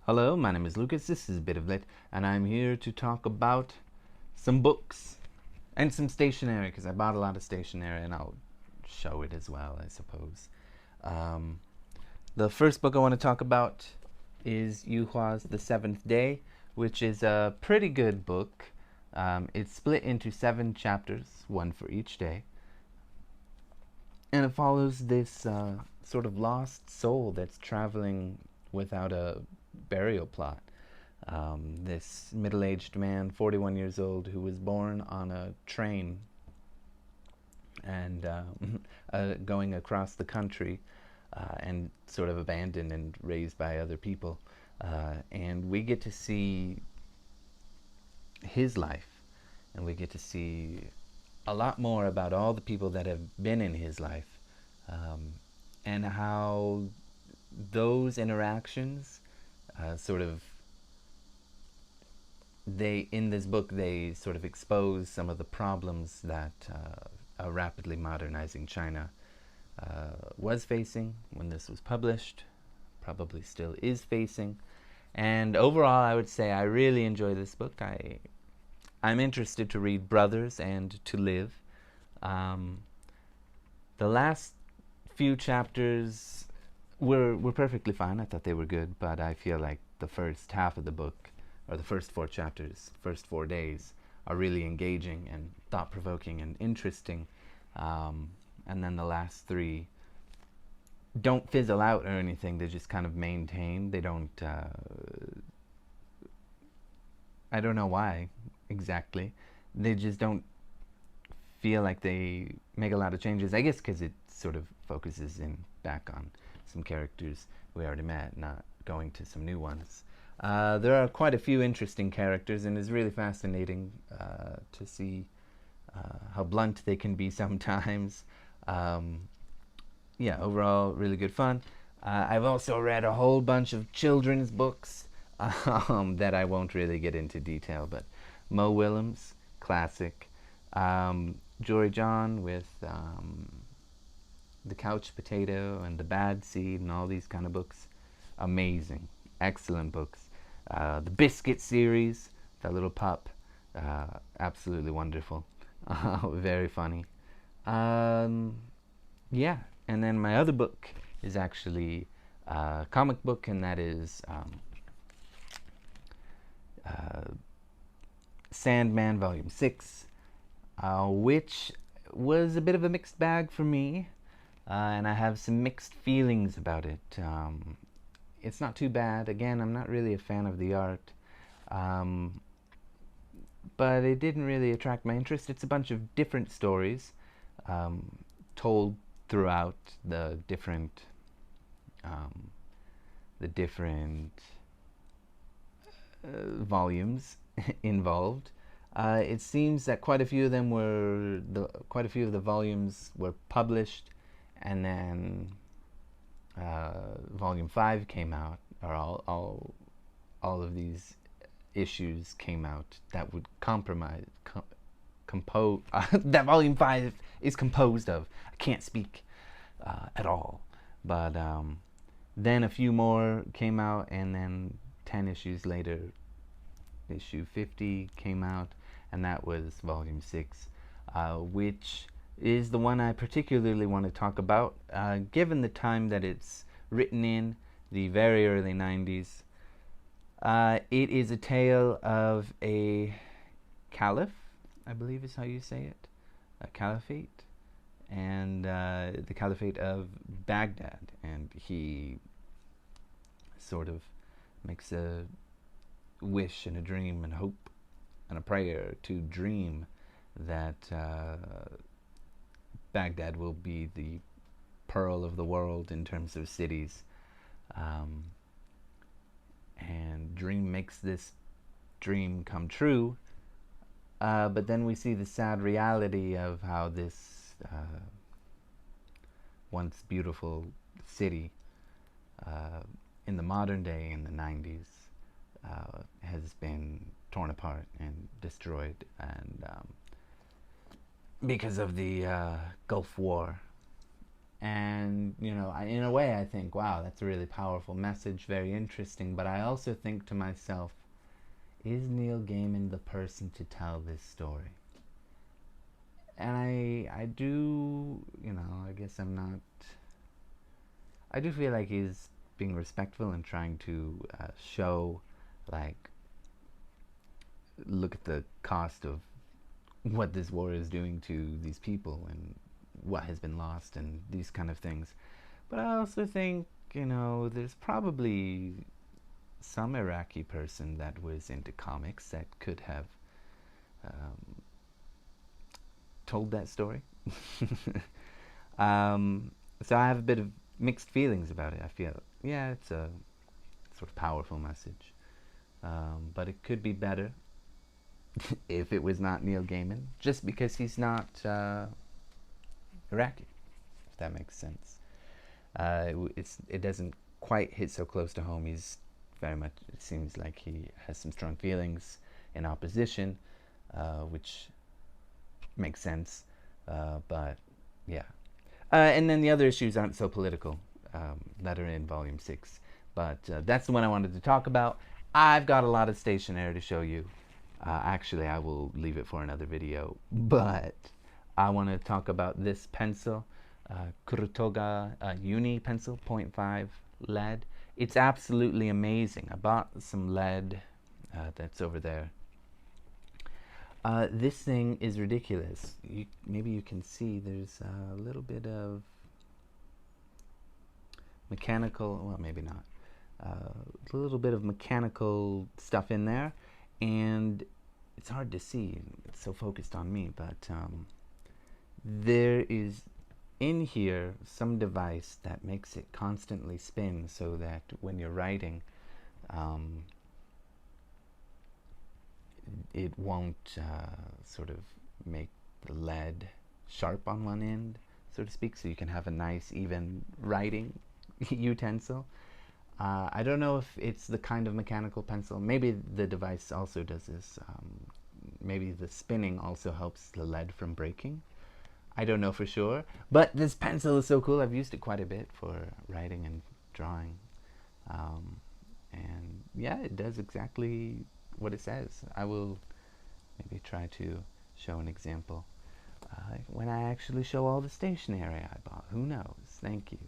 Hello, my name is Lucas, this is a bit of lit, and I'm here to talk about some books and some stationery, because I bought a lot of stationery and I'll show it as well, I suppose. Um, the first book I want to talk about is Yu Hua's The Seventh Day, which is a pretty good book. It's split into 7 chapters, one for each day, and it follows this sort of lost soul that's traveling without a burial plot. This middle aged man, 41 years old, who was born on a train and going across the country and sort of abandoned and raised by other people. And we get to see his life, and we get to see a lot more about all the people that have been in his life, and how those interactions sort of they in this book they sort of expose some of the problems that a rapidly modernizing China was facing when this was published, probably still is facing. And overall, I would say I really enjoy this book. I'm interested to read Brothers and To Live. The last few chapters were perfectly fine. I thought they were good, but I feel like the first half of the book, or the first 4 chapters, first 4 days, are really engaging and thought-provoking and interesting. And then the last 3 don't fizzle out or anything. They just kind of maintain. They don't. I don't know why exactly. They just don't feel like they make a lot of changes. I guess because it sort of focuses in back on some characters we already met, not going to some new ones. There are quite a few interesting characters, and it's really fascinating to see how blunt they can be sometimes. Yeah, overall, really good fun. I've also read a whole bunch of children's books that I won't really get into detail, but Mo Willems, classic. Jory John with The Couch Potato and The Bad Seed and all these kind of books. Amazing. Excellent books. The Biscuit series, that little pup, absolutely wonderful. Very funny. Yeah, and then my other book is actually a comic book, and that is Sandman Volume 6, which was a bit of a mixed bag for me, and I have some mixed feelings about it. It's not too bad. Again, I'm not really a fan of the art, but it didn't really attract my interest. It's a bunch of different stories told throughout the different volumes involved. It seems that quite a few of them quite a few of the volumes were published, and then Volume 5 came out, or all of these issues came out that would compose that Volume 5 is composed of. I can't speak at all, but then a few more came out, and then 10 issues later, issue 50 came out, and that was Volume 6, which is the one I particularly want to talk about, given the time that it's written in, the very early 90s. It is a tale of a caliph, I believe is how you say it, a caliphate, and the caliphate of Baghdad, and he sort of makes a wish and a dream and hope and a prayer to dream that Baghdad will be the pearl of the world in terms of cities, and dream makes this dream come true, but then we see the sad reality of how this once beautiful city in the modern day, in the 90s, has been torn apart and destroyed, and because of the Gulf War. And, in a way I think, wow, that's a really powerful message, very interesting. But I also think to myself, is Neil Gaiman the person to tell this story? And I do, I guess I'm not. I do feel like he's being respectful and trying to show, like, look at the cost of what this war is doing to these people and what has been lost and these kind of things. But I also think, there's probably some Iraqi person that was into comics that could have um, told that story. um, so I have a bit of mixed feelings about it. I feel, yeah, it's a sort of powerful message, but it could be better if it was not Neil Gaiman, just because he's not Iraqi, if that makes sense. It doesn't quite hit so close to home. He's very much, it seems like he has some strong feelings in opposition, which makes sense. But yeah, and then the other issues aren't so political that are in Volume 6. But that's the one I wanted to talk about. I've got a lot of stationery to show you. Actually, I will leave it for another video. But I want to talk about this pencil, Kurutoga Uni pencil, 0.5 lead. It's absolutely amazing. I bought some lead that's over there. This thing is ridiculous. Maybe you can see there's a little bit of mechanical, well, maybe not, a little bit of mechanical stuff in there, and it's hard to see. It's so focused on me, but there is in here some device that makes it constantly spin so that when you're writing, it won't sort of make the lead sharp on one end, so to speak, so you can have a nice even writing utensil. I don't know if it's the kind of mechanical pencil. Maybe the device also does this. Maybe the spinning also helps the lead from breaking. I don't know for sure. But this pencil is so cool. I've used it quite a bit for writing and drawing. And yeah, it does exactly what it says. I will maybe try to show an example when I actually show all the stationery I bought. Who knows? Thank you.